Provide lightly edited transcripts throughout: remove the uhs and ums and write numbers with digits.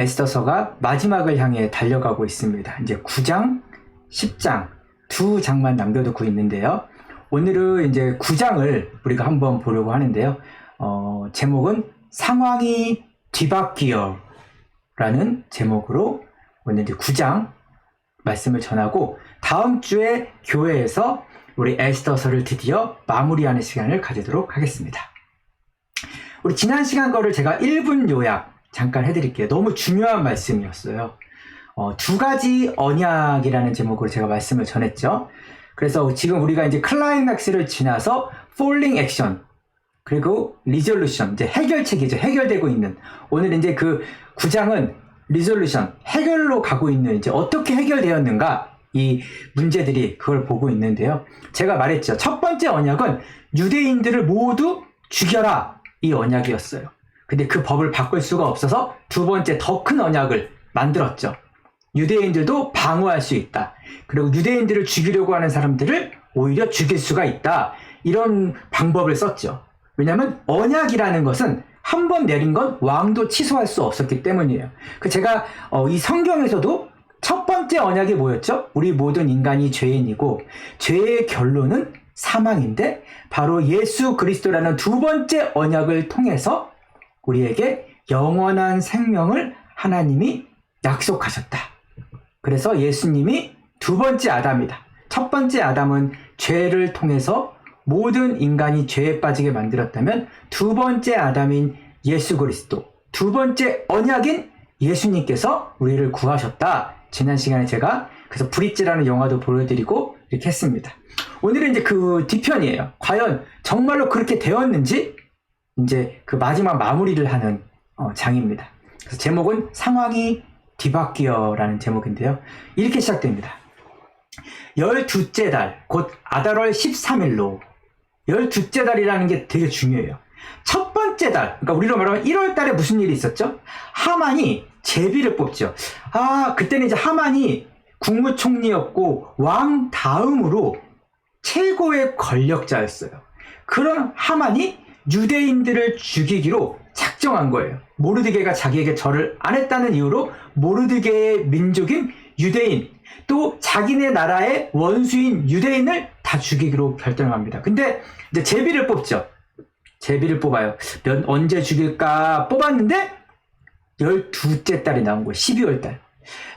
에스더서가 마지막을 향해 달려가고 있습니다. 이제 9장, 10장 두 장만 남겨두고 있는데요. 오늘은 이제 9장을 우리가 한번 보려고 하는데요. 제목은 상황이 뒤바뀌어 라는 제목으로 오늘 이제 9장 말씀을 전하고 다음 주에 교회에서 우리 에스더서를 드디어 마무리하는 시간을 가지도록 하겠습니다. 우리 지난 시간 거를 제가 1분 요약 잠깐 해드릴게요. 너무 중요한 말씀이었어요. 두 가지 언약이라는 제목으로 제가 말씀을 전했죠. 그래서 지금 우리가 이제 클라이맥스를 지나서 falling action 그리고 resolution 이제 해결책이죠. 해결되고 있는 오늘 이제 그 9장은 resolution 해결로 가고 있는 이제 어떻게 해결되었는가 이 문제들이 그걸 보고 있는데요. 제가 말했죠. 첫 번째 언약은 유대인들을 모두 죽여라 이 언약이었어요. 근데 그 법을 바꿀 수가 없어서 두 번째 더 큰 언약을 만들었죠. 유대인들도 방어할 수 있다. 그리고 유대인들을 죽이려고 하는 사람들을 오히려 죽일 수가 있다. 이런 방법을 썼죠. 왜냐하면 언약이라는 것은 한 번 내린 건 왕도 취소할 수 없었기 때문이에요. 제가 이 성경에서도 첫 번째 언약이 뭐였죠? 우리 모든 인간이 죄인이고 죄의 결론은 사망인데 바로 예수 그리스도라는 두 번째 언약을 통해서 우리에게 영원한 생명을 하나님이 약속하셨다. 그래서 예수님이 두 번째 아담이다. 첫 번째 아담은 죄를 통해서 모든 인간이 죄에 빠지게 만들었다면 두 번째 아담인 예수 그리스도, 두 번째 언약인 예수님께서 우리를 구하셨다. 지난 시간에 제가 그래서 브릿지라는 영화도 보여드리고 이렇게 했습니다. 오늘은 이제 그 뒤편이에요. 과연 정말로 그렇게 되었는지 이제 그 마지막 마무리를 하는 장입니다. 그래서 제목은 상황이 뒤바뀌어라는 제목인데요. 이렇게 시작됩니다. 12째 달, 곧 아달월 13일로 12째 달이라는 게 되게 중요해요. 첫 번째 달, 그러니까 우리로 말하면 1월 달에 무슨 일이 있었죠? 하만이 제비를 뽑죠. 그때는 이제 하만이 국무총리였고 왕 다음으로 최고의 권력자였어요. 그런 하만이 유대인들을 죽이기로 작정한 거예요. 모르드게가 자기에게 절을 안 했다는 이유로 모르드게의 민족인 유대인 또 자기네 나라의 원수인 유대인을 다 죽이기로 결정합니다. 근데 이제 제비를 뽑죠. 제비를 뽑아요. 언제 죽일까 뽑았는데 12째 달이 나온 거예요. 12월 달.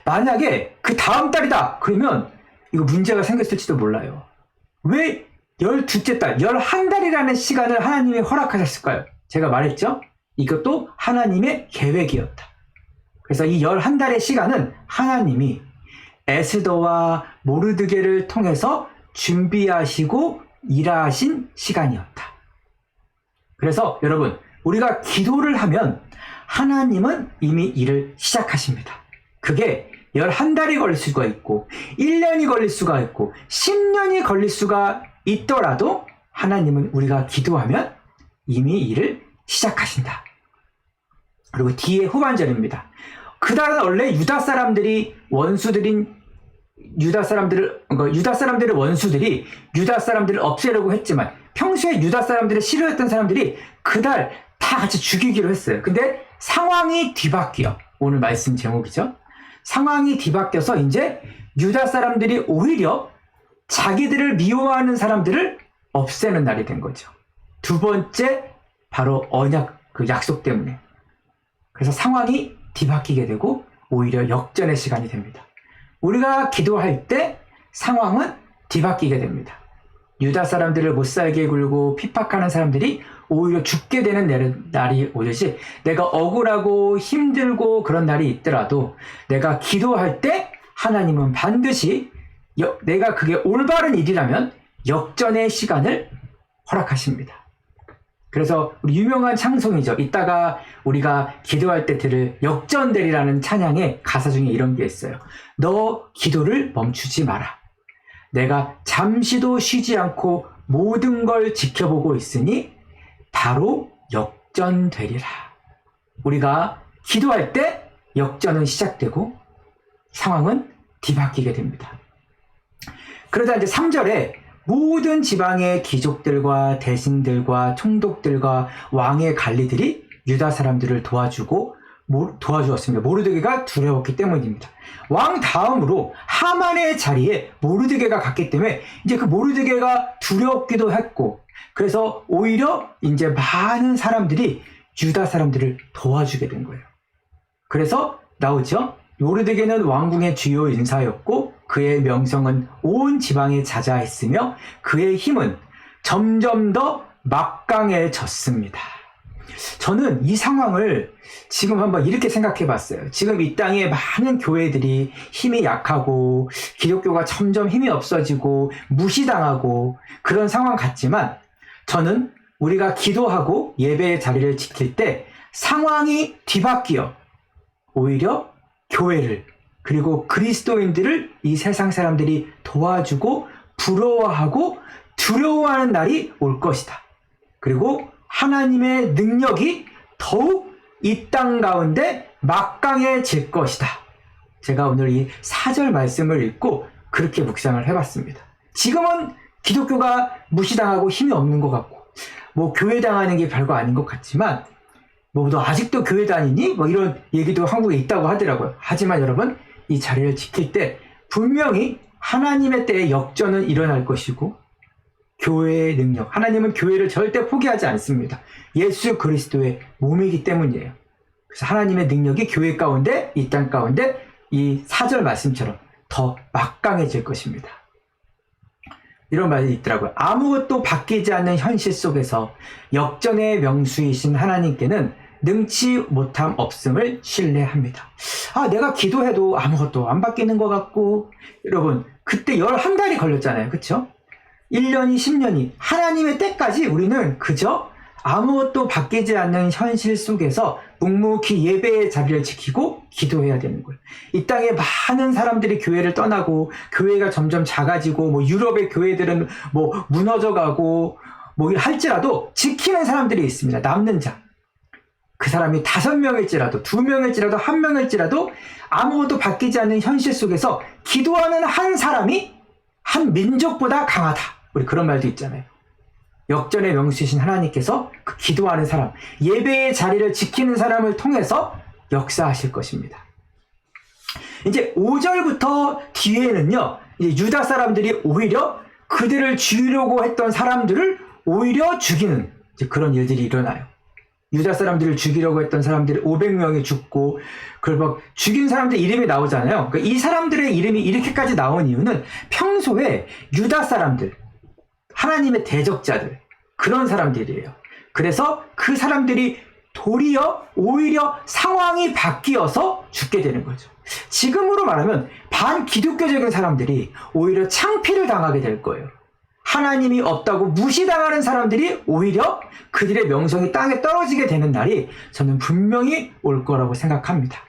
만약에 그 다음 달이다 그러면 이거 문제가 생겼을지도 몰라요. 왜 12째 달, 11달이라는 시간을 하나님이 허락하셨을까요? 제가 말했죠? 이것도 하나님의 계획이었다. 그래서 이 11달의 시간은 하나님이 에스더와 모르드게를 통해서 준비하시고 일하신 시간이었다. 그래서 여러분, 우리가 기도를 하면 하나님은 이미 일을 시작하십니다. 그게 11달이 걸릴 수가 있고 1년이 걸릴 수가 있고 10년이 걸릴 수가 있더라도 하나님은 우리가 기도하면 이미 일을 시작하신다. 그리고 뒤에 후반절입니다. 그달은 원래 유다 사람들의 원수들이 유다 사람들을 없애려고 했지만 평소에 유다 사람들을 싫어했던 사람들이 그달 다 같이 죽이기로 했어요. 근데 상황이 뒤바뀌어. 오늘 말씀 제목이죠. 상황이 뒤바뀌어서 이제 유다 사람들이 오히려 자기들을 미워하는 사람들을 없애는 날이 된 거죠. 두 번째 바로 언약 그 약속 때문에. 그래서 상황이 뒤바뀌게 되고 오히려 역전의 시간이 됩니다. 우리가 기도할 때 상황은 뒤바뀌게 됩니다. 유다 사람들을 못 살게 굴고 핍박하는 사람들이 오히려 죽게 되는 날이 오듯이 내가 억울하고 힘들고 그런 날이 있더라도 내가 기도할 때 하나님은 반드시 내가 그게 올바른 일이라면 역전의 시간을 허락하십니다. 그래서 우리 유명한 찬송이죠. 이따가 우리가 기도할 때 들을 역전되리라는 찬양의 가사 중에 이런 게 있어요. 너 기도를 멈추지 마라. 내가 잠시도 쉬지 않고 모든 걸 지켜보고 있으니 바로 역전되리라. 우리가 기도할 때 역전은 시작되고 상황은 뒤바뀌게 됩니다. 그러다 이제 3절에 모든 지방의 귀족들과 대신들과 총독들과 왕의 관리들이 유다 사람들을 도와주고 도와주었습니다. 모르드게가 두려웠기 때문입니다. 왕 다음으로 하만의 자리에 모르드게가 갔기 때문에 이제 그 모르드게가 두렵기도 했고, 그래서 오히려 이제 많은 사람들이 유다 사람들을 도와주게 된 거예요. 그래서 나오죠. 모르드게는 왕궁의 주요 인사였고 그의 명성은 온 지방에 자자했으며 그의 힘은 점점 더 막강해졌습니다. 저는 이 상황을 지금 한번 이렇게 생각해 봤어요. 지금 이 땅에 많은 교회들이 힘이 약하고 기독교가 점점 힘이 없어지고 무시당하고 그런 상황 같지만, 저는 우리가 기도하고 예배의 자리를 지킬 때 상황이 뒤바뀌어 오히려 교회를, 그리고 그리스도인들을 이 세상 사람들이 도와주고 부러워하고 두려워하는 날이 올 것이다. 그리고 하나님의 능력이 더욱 이 땅 가운데 막강해질 것이다. 제가 오늘 이 4절 말씀을 읽고 그렇게 묵상을 해봤습니다. 지금은 기독교가 무시당하고 힘이 없는 것 같고, 교회 당하는 게 별거 아닌 것 같지만, 너 아직도 교회 다니니? 이런 얘기도 한국에 있다고 하더라고요. 하지만 여러분, 이 자리를 지킬 때 분명히 하나님의 때에 역전은 일어날 것이고, 교회의 능력, 하나님은 교회를 절대 포기하지 않습니다. 예수 그리스도의 몸이기 때문이에요. 그래서 하나님의 능력이 교회 가운데, 이 땅 가운데 이 4절 말씀처럼 더 막강해질 것입니다. 이런 말이 있더라고요. 아무것도 바뀌지 않는 현실 속에서 역전의 명수이신 하나님께는 능치 못함 없음을 신뢰합니다. 내가 기도해도 아무것도 안 바뀌는 것 같고, 여러분 그때 11달이 걸렸잖아요. 그쵸? 1년이 10년이 하나님의 때까지 우리는 그저 아무것도 바뀌지 않는 현실 속에서 묵묵히 예배의 자리를 지키고 기도해야 되는 거예요. 이 땅에 많은 사람들이 교회를 떠나고 교회가 점점 작아지고 유럽의 교회들은 무너져가고 할지라도 지키는 사람들이 있습니다. 남는 자. 그 사람이 5명일지라도 2명일지라도 1명일지라도 아무것도 바뀌지 않는 현실 속에서 기도하는 한 사람이 한 민족보다 강하다. 우리 그런 말도 있잖아요. 역전의 명수이신 하나님께서 그 기도하는 사람, 예배의 자리를 지키는 사람을 통해서 역사하실 것입니다. 이제 5절부터 뒤에는요, 이제 유다 사람들이 오히려 그들을 죽이려고 했던 사람들을 오히려 죽이는 이제 그런 일들이 일어나요. 유다 사람들을 죽이려고 했던 사람들이 500명이 죽고, 그걸 죽인 사람들 이름이 나오잖아요. 그러니까 이 사람들의 이름이 이렇게까지 나온 이유는 평소에 유다 사람들, 하나님의 대적자들, 그런 사람들이에요. 그래서 그 사람들이 오히려 상황이 바뀌어서 죽게 되는 거죠. 지금으로 말하면 반기독교적인 사람들이 오히려 창피를 당하게 될 거예요. 하나님이 없다고 무시당하는 사람들이 오히려 그들의 명성이 땅에 떨어지게 되는 날이 저는 분명히 올 거라고 생각합니다.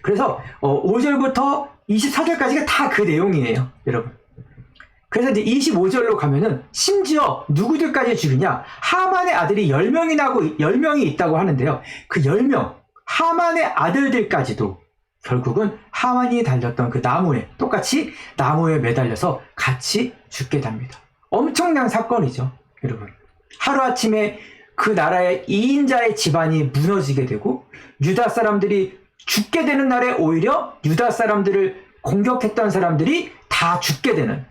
그래서 5절부터 24절까지가 다 그 내용이에요, 여러분. 그래서 이제 25절로 가면은 심지어 누구들까지 죽이냐? 하만의 아들이 10명이 있다고 하는데요. 그 10명, 하만의 아들들까지도 결국은 하만이 달렸던 그 나무에, 똑같이 나무에 매달려서 같이 죽게 됩니다. 엄청난 사건이죠, 여러분. 하루아침에 그 나라의 2인자의 집안이 무너지게 되고, 유다 사람들이 죽게 되는 날에 오히려 유다 사람들을 공격했던 사람들이 다 죽게 되는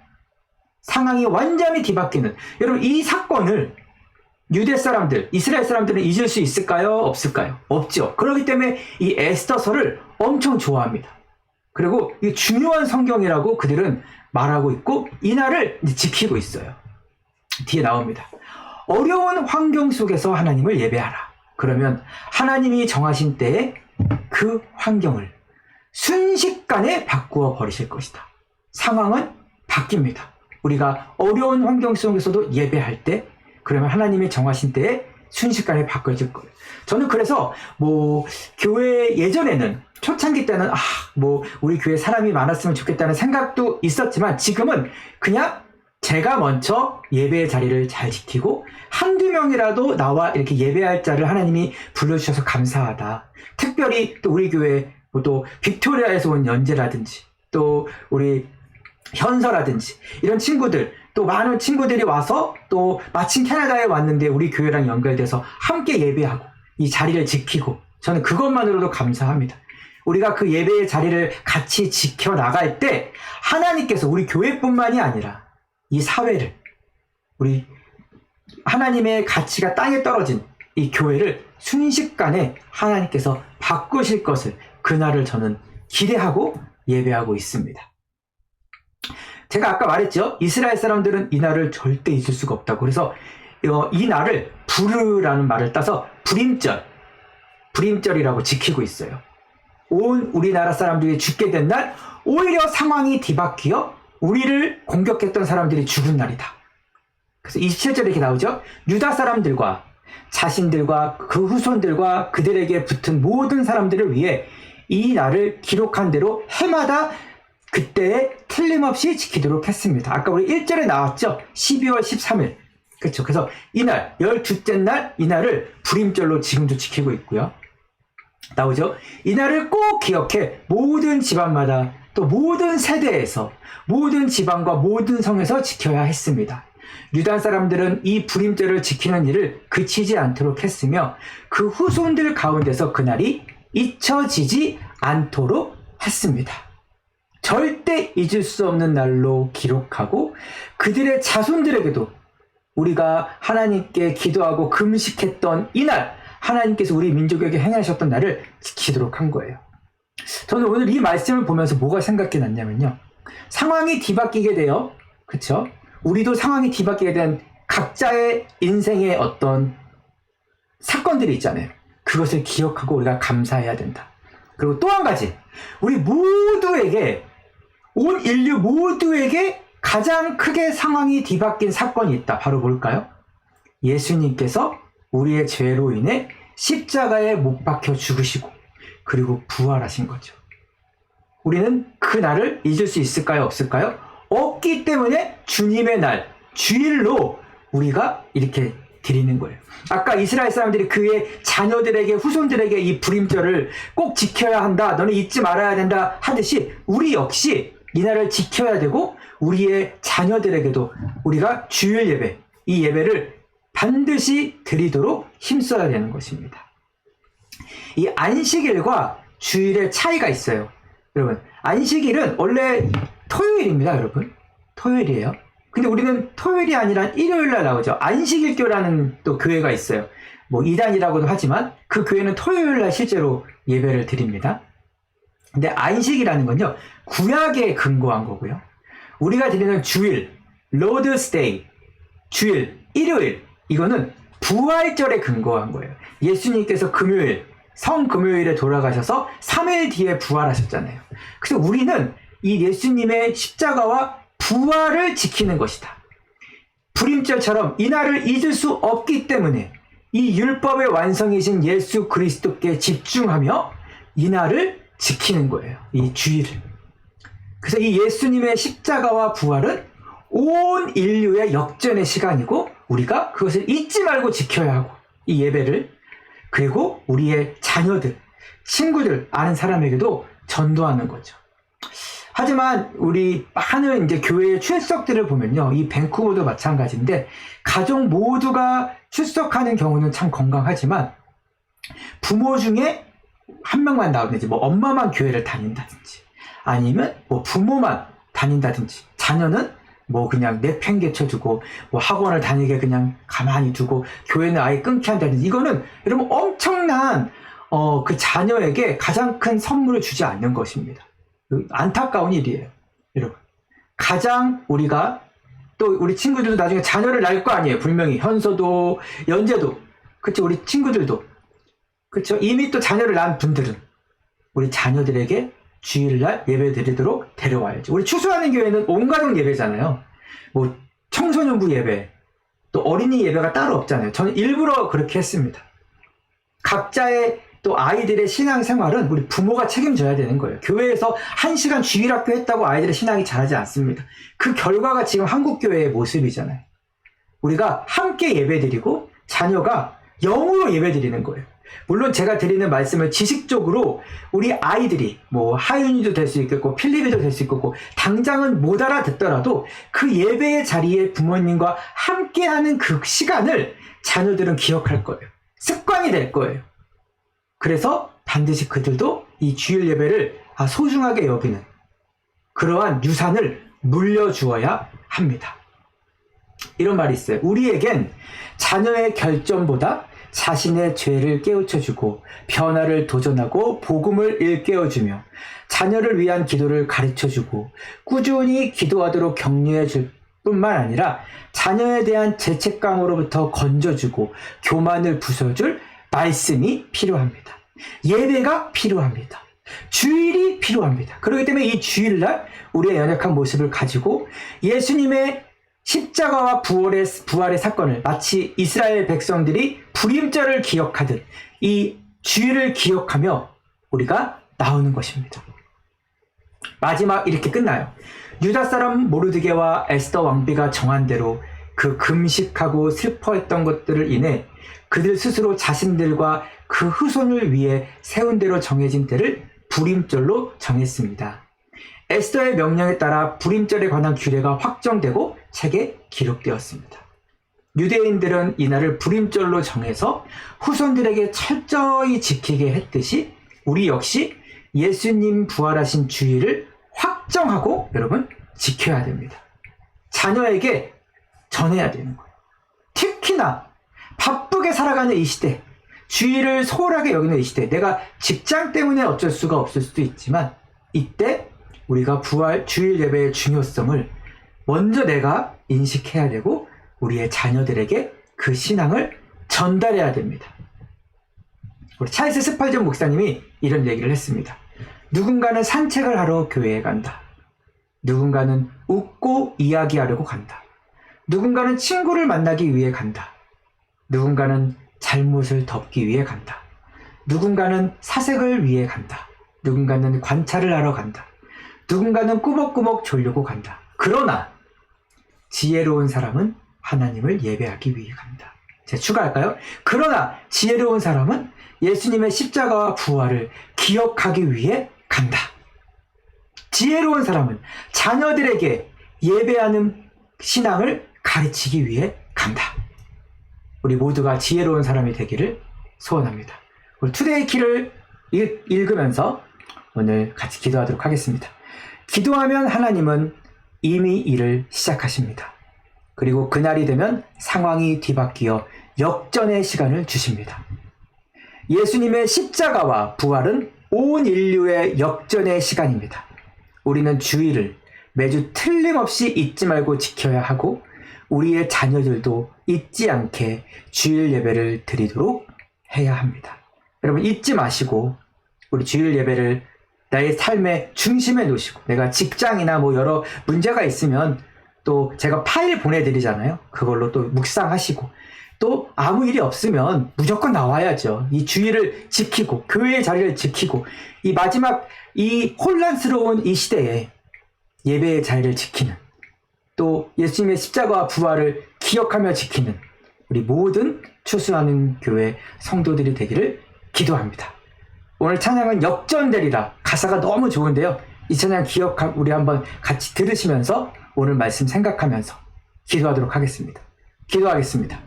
상황이 완전히 뒤바뀌는, 여러분 이 사건을 유대 사람들, 이스라엘 사람들은 잊을 수 있을까요? 없을까요? 없죠. 그렇기 때문에 이 에스더서를 엄청 좋아합니다. 그리고 이 중요한 성경이라고 그들은 말하고 있고 이 날을 지키고 있어요. 뒤에 나옵니다. 어려운 환경 속에서 하나님을 예배하라. 그러면 하나님이 정하신 때에 그 환경을 순식간에 바꾸어 버리실 것이다. 상황은 바뀝니다. 우리가 어려운 환경 속에서도 예배할 때, 그러면 하나님이 정하신 때에 순식간에 바꿔질 거예요. 저는 그래서 교회 예전에는 초창기 때는 우리 교회 사람이 많았으면 좋겠다는 생각도 있었지만, 지금은 그냥 제가 먼저 예배의 자리를 잘 지키고 한두 명이라도 나와 이렇게 예배할 자를 하나님이 불러주셔서 감사하다. 특별히 또 우리 교회 또 빅토리아에서 온 연재라든지 또 우리 현서라든지 이런 친구들, 또 많은 친구들이 와서 또 마침 캐나다에 왔는데 우리 교회랑 연결돼서 함께 예배하고 이 자리를 지키고, 저는 그것만으로도 감사합니다. 우리가 그 예배의 자리를 같이 지켜나갈 때 하나님께서 우리 교회뿐만이 아니라 이 사회를, 우리 하나님의 가치가 땅에 떨어진 이 교회를 순식간에 하나님께서 바꾸실 것을, 그날을 저는 기대하고 예배하고 있습니다. 제가 아까 말했죠. 이스라엘 사람들은 이 날을 절대 잊을 수가 없다고. 그래서 이 날을 부르라는 말을 따서 불임절이라고 지키고 있어요. 온 우리나라 사람들이 죽게 된 날, 오히려 상황이 뒤바뀌어 우리를 공격했던 사람들이 죽은 날이다. 그래서 27절에 이렇게 나오죠. 유다 사람들과 자신들과 그 후손들과 그들에게 붙은 모든 사람들을 위해 이 날을 기록한 대로 해마다 그때에 틀림없이 지키도록 했습니다. 아까 우리 1절에 나왔죠. 12월 13일. 그렇죠. 그래서 이날 12째 날, 이날을 불임절로 지금도 지키고 있고요. 나오죠. 이날을 꼭 기억해 모든 집안마다, 또 모든 세대에서, 모든 지방과 모든 성에서 지켜야 했습니다. 유다 사람들은 이 불임절을 지키는 일을 그치지 않도록 했으며 그 후손들 가운데서 그날이 잊혀지지 않도록 했습니다. 절대 잊을 수 없는 날로 기록하고 그들의 자손들에게도 우리가 하나님께 기도하고 금식했던 이날, 하나님께서 우리 민족에게 행하셨던 날을 지키도록 한 거예요. 저는 오늘 이 말씀을 보면서 뭐가 생각이 났냐면요. 상황이 뒤바뀌게 돼요. 그렇죠? 우리도 상황이 뒤바뀌게 된 각자의 인생의 어떤 사건들이 있잖아요. 그것을 기억하고 우리가 감사해야 된다. 그리고 또 한 가지, 우리 모두에게, 온 인류 모두에게 가장 크게 상황이 뒤바뀐 사건이 있다. 바로 뭘까요? 예수님께서 우리의 죄로 인해 십자가에 못 박혀 죽으시고 그리고 부활하신 거죠. 우리는 그 날을 잊을 수 있을까요? 없을까요? 없기 때문에 주님의 날, 주일로 우리가 이렇게 드리는 거예요. 아까 이스라엘 사람들이 그의 자녀들에게, 후손들에게 이 불임절을 꼭 지켜야 한다, 너는 잊지 말아야 된다 하듯이 우리 역시 이 날을 지켜야 되고 우리의 자녀들에게도 우리가 주일 예배, 이 예배를 반드시 드리도록 힘써야 되는 것입니다. 이 안식일과 주일의 차이가 있어요. 여러분, 안식일은 원래 토요일입니다. 여러분, 토요일이에요. 근데 우리는 토요일이 아니라 일요일날 나오죠. 안식일교라는 또 교회가 있어요. 뭐 이단이라고도 하지만 그 교회는 토요일날 실제로 예배를 드립니다. 근데 안식이라는 건요, 구약에 근거한 거고요. 우리가 드리는 주일, 로드스 데이, 주일, 일요일, 이거는 부활절에 근거한 거예요. 예수님께서 금요일, 성금요일에 돌아가셔서 3일 뒤에 부활하셨잖아요. 그래서 우리는 이 예수님의 십자가와 부활을 지키는 것이다. 불임절처럼 이날을 잊을 수 없기 때문에 이 율법의 완성이신 예수 그리스도께 집중하며 이날을 지키는 거예요. 이 주일을. 그래서 이 예수님의 십자가와 부활은 온 인류의 역전의 시간이고 우리가 그것을 잊지 말고 지켜야 하고, 이 예배를, 그리고 우리의 자녀들, 친구들, 아는 사람에게도 전도하는 거죠. 하지만 우리 많은 이제 교회의 출석들을 보면요, 이 밴쿠버도 마찬가지인데 가족 모두가 출석하는 경우는 참 건강하지만 부모 중에 한 명만 나오든지, 뭐 엄마만 교회를 다닌다든지, 아니면 뭐 부모만 다닌다든지, 자녀는 뭐 그냥 내팽개쳐주고 뭐 학원을 다니게 그냥 가만히 두고 교회는 아예 끊게 한다든지, 이거는 여러분 엄청난 그 자녀에게 가장 큰 선물을 주지 않는 것입니다. 안타까운 일이에요. 여러분, 가장 우리가, 또 우리 친구들도 나중에 자녀를 낳을 거 아니에요. 분명히 현서도 연재도, 그렇죠? 우리 친구들도, 그렇죠? 이미 또 자녀를 낳은 분들은 우리 자녀들에게 주일날 예배 드리도록 데려와야죠. 우리 추수하는 교회는 온 가족 예배잖아요. 뭐 청소년부 예배, 또 어린이 예배가 따로 없잖아요. 저는 일부러 그렇게 했습니다. 각자의 또 아이들의 신앙생활은 우리 부모가 책임져야 되는 거예요. 교회에서 1시간 주일학교 했다고 아이들의 신앙이 자라지 않습니다. 그 결과가 지금 한국교회의 모습이잖아요. 우리가 함께 예배드리고 자녀가 영으로 예배드리는 거예요. 물론 제가 드리는 말씀을 지식적으로 우리 아이들이 뭐 하윤이도 될 수 있겠고 필립이도 될 수 있겠고 당장은 못 알아듣더라도 그 예배의 자리에 부모님과 함께하는 그 시간을 자녀들은 기억할 거예요. 습관이 될 거예요. 그래서 반드시 그들도 이 주일 예배를 소중하게 여기는 그러한 유산을 물려주어야 합니다. 이런 말이 있어요. 우리에겐 자녀의 결점보다 자신의 죄를 깨우쳐주고 변화를 도전하고 복음을 일깨워주며 자녀를 위한 기도를 가르쳐주고 꾸준히 기도하도록 격려해줄 뿐만 아니라 자녀에 대한 죄책감으로부터 건져주고 교만을 부숴줄 말씀이 필요합니다. 예배가 필요합니다. 주일이 필요합니다. 그렇기 때문에 이 주일날 우리의 연약한 모습을 가지고 예수님의 십자가와 부활의 사건을 마치 이스라엘 백성들이 불임절을 기억하듯 이 주일을 기억하며 우리가 나오는 것입니다. 마지막 이렇게 끝나요. 유다 사람 모르드게와 에스더 왕비가 정한 대로 그 금식하고 슬퍼했던 것들을 인해 그들 스스로 자신들과 그 후손을 위해 세운 대로 정해진 때를 불임절로 정했습니다. 에스더의 명령에 따라 불임절에 관한 규례가 확정되고 책에 기록되었습니다. 유대인들은 이날을 불임절로 정해서 후손들에게 철저히 지키게 했듯이 우리 역시 예수님 부활하신 주일을 확정하고 여러분 지켜야 됩니다. 자녀에게 전해야 되는 거예요. 특히나 바쁘게 살아가는 이 시대, 주일을 소홀하게 여기는 이 시대, 내가 직장 때문에 어쩔 수가 없을 수도 있지만 이때 우리가 주일 예배의 중요성을 먼저 내가 인식해야 되고 우리의 자녀들에게 그 신앙을 전달해야 됩니다. 우리 찰스 스펄전 목사님이 이런 얘기를 했습니다. 누군가는 산책을 하러 교회에 간다. 누군가는 웃고 이야기하려고 간다. 누군가는 친구를 만나기 위해 간다. 누군가는 잘못을 덮기 위해 간다. 누군가는 사색을 위해 간다. 누군가는 관찰을 하러 간다. 누군가는 꾸벅꾸벅 졸려고 간다. 그러나 지혜로운 사람은 하나님을 예배하기 위해 간다. 제가 추가할까요? 그러나 지혜로운 사람은 예수님의 십자가와 부활을 기억하기 위해 간다. 지혜로운 사람은 자녀들에게 예배하는 신앙을 가르치기 위해 간다. 우리 모두가 지혜로운 사람이 되기를 소원합니다. 우리 투데이 키를 읽으면서 오늘 같이 기도하도록 하겠습니다. 기도하면 하나님은 이미 일을 시작하십니다. 그리고 그날이 되면 상황이 뒤바뀌어 역전의 시간을 주십니다. 예수님의 십자가와 부활은 온 인류의 역전의 시간입니다. 우리는 주일을 매주 틀림없이 잊지 말고 지켜야 하고 우리의 자녀들도 잊지 않게 주일 예배를 드리도록 해야 합니다. 여러분 잊지 마시고 우리 주일 예배를 나의 삶의 중심에 놓으시고 내가 직장이나 여러 문제가 있으면 또 제가 파일 보내드리잖아요. 그걸로 또 묵상하시고 또 아무 일이 없으면 무조건 나와야죠. 이 주일을 지키고 교회의 자리를 지키고 이 마지막 이 혼란스러운 이 시대에 예배의 자리를 지키는 또 예수님의 십자가와 부활을 기억하며 지키는 우리 모든 추수하는 교회 성도들이 되기를 기도합니다. 오늘 찬양은 역전되리라 가사가 너무 좋은데요. 이 찬양 우리 한번 같이 들으시면서 오늘 말씀 생각하면서 기도하도록 하겠습니다. 기도하겠습니다.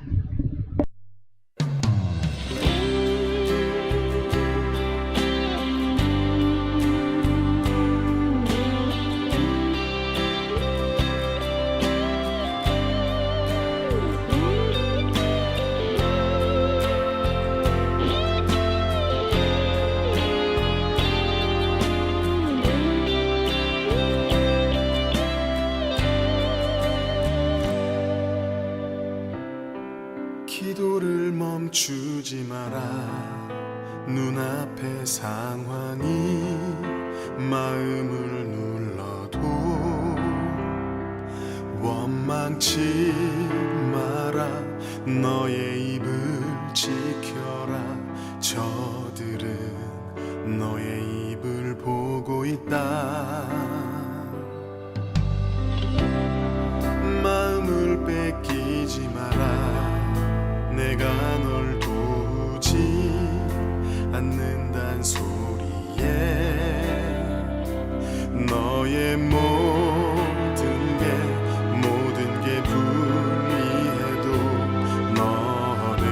기도를 멈추지 마라. 눈앞의 상황이 마음을 눌러도 원망치 마라. 너의 입을 지켜라. 저들은 너의 입을 보고 있다. 마음을 뺏기지 마라. 내가 널 도우지 않는단 소리에 너의 모든 게 불리해도 너는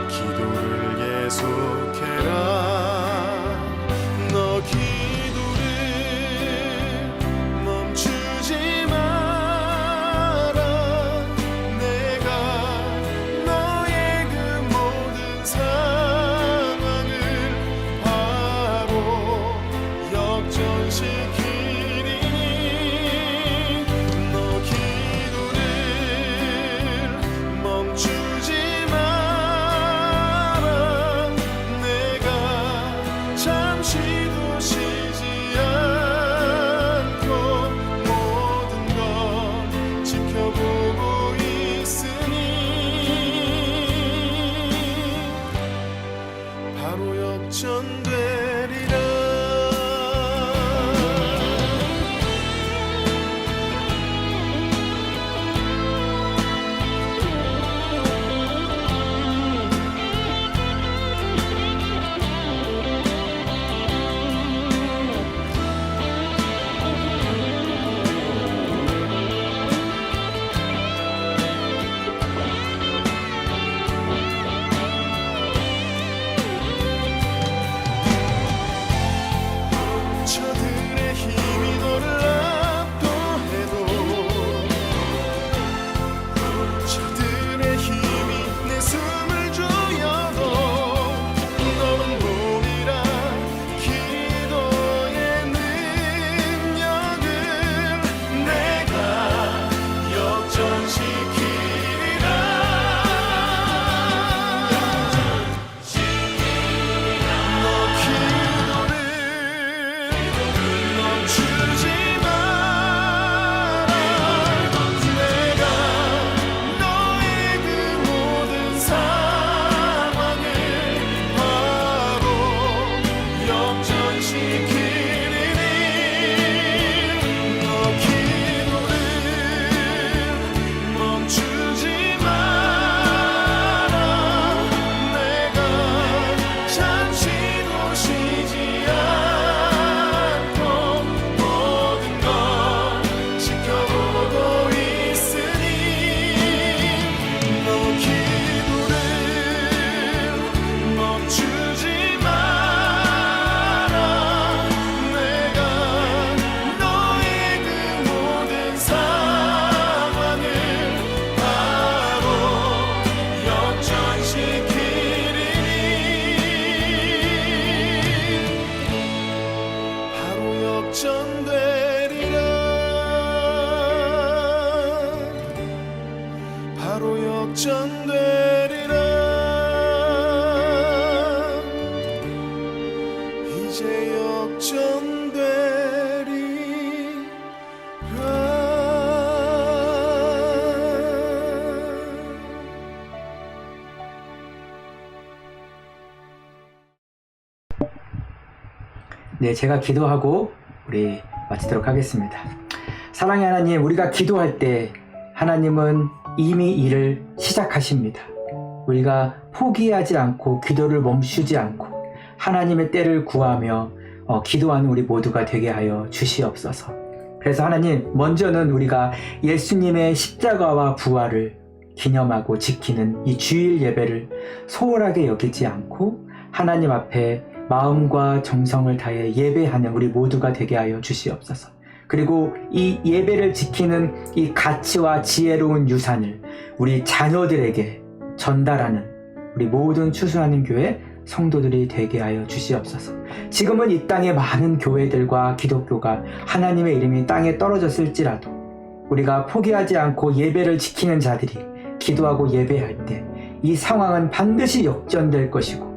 기도를 계속해라. 역전되리라 바로 역전되리라 이제 네, 제가 기도하고 우리 마치도록 하겠습니다. 사랑의 하나님, 우리가 기도할 때 하나님은 이미 일을 시작하십니다. 우리가 포기하지 않고 기도를 멈추지 않고 하나님의 때를 구하며 기도하는 우리 모두가 되게 하여 주시옵소서. 그래서 하나님, 먼저는 우리가 예수님의 십자가와 부활을 기념하고 지키는 이 주일 예배를 소홀하게 여기지 않고 하나님 앞에 마음과 정성을 다해 예배하는 우리 모두가 되게 하여 주시옵소서. 그리고 이 예배를 지키는 이 가치와 지혜로운 유산을 우리 자녀들에게 전달하는 우리 모든 추수하는 교회 성도들이 되게 하여 주시옵소서. 지금은 이 땅에 많은 교회들과 기독교가 하나님의 이름이 땅에 떨어졌을지라도 우리가 포기하지 않고 예배를 지키는 자들이 기도하고 예배할 때 이 상황은 반드시 역전될 것이고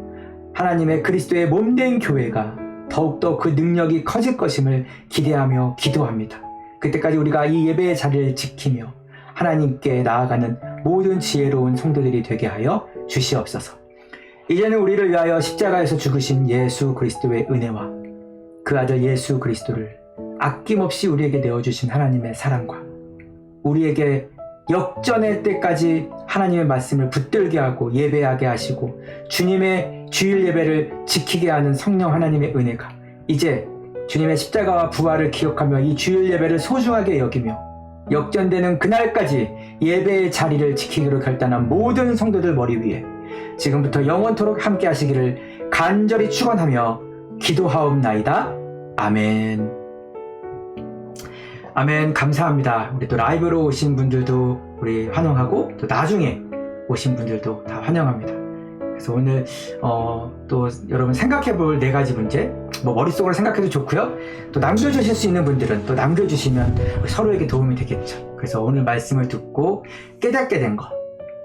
하나님의 그리스도의 몸된 교회가 더욱더 그 능력이 커질 것임을 기대하며 기도합니다. 그때까지 우리가 이 예배의 자리를 지키며 하나님께 나아가는 모든 지혜로운 성도들이 되게 하여 주시옵소서. 이제는 우리를 위하여 십자가에서 죽으신 예수 그리스도의 은혜와 그 아들 예수 그리스도를 아낌없이 우리에게 내어주신 하나님의 사랑과 우리에게 역전의 때까지 하나님의 말씀을 붙들게 하고 예배하게 하시고 주님의 주일 예배를 지키게 하는 성령 하나님의 은혜가 이제 주님의 십자가와 부활을 기억하며 이 주일 예배를 소중하게 여기며 역전되는 그날까지 예배의 자리를 지키기로 결단한 모든 성도들 머리 위에 지금부터 영원토록 함께 하시기를 간절히 축원하며 기도하옵나이다. 아멘. 아멘. 감사합니다. 우리 또 라이브로 오신 분들도 우리 환영하고 또 나중에 오신 분들도 다 환영합니다. 그래서 오늘 또 여러분 생각해 볼 4가지 문제 뭐 머릿속으로 생각해도 좋고요. 또 남겨주실 수 있는 분들은 또 남겨주시면 서로에게 도움이 되겠죠. 그래서 오늘 말씀을 듣고 깨닫게 된 거,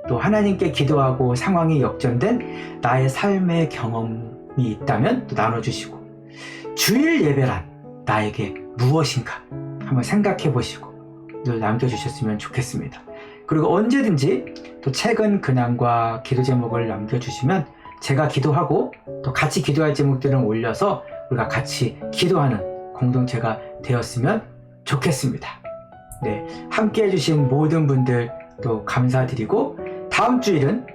또 하나님께 기도하고 상황이 역전된 나의 삶의 경험이 있다면 또 나눠주시고 주일 예배란 나에게 무엇인가 한번 생각해 보시고 늘 남겨주셨으면 좋겠습니다. 그리고 언제든지 또 최근 근황과 기도 제목을 남겨주시면 제가 기도하고 또 같이 기도할 제목들을 올려서 우리가 같이 기도하는 공동체가 되었으면 좋겠습니다. 네, 함께 해주신 모든 분들 또 감사드리고 다음 주일은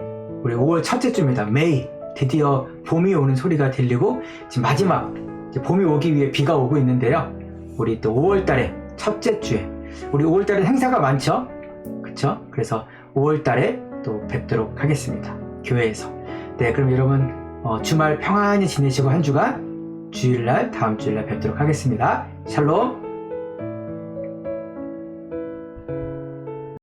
우리 5월 첫째 주입니다. 매일 드디어 봄이 오는 소리가 들리고 지금 마지막 이제 봄이 오기 위해 비가 오고 있는데요. 우리 또 5월 달에 첫째 주에 우리 5월 달에 행사가 많죠? 그쵸? 그래서 5월 달에 또 뵙도록 하겠습니다. 교회에서. 네, 그럼 여러분 주말 평안히 지내시고 한 주간 주일날 다음 주일날 뵙도록 하겠습니다. 샬롬.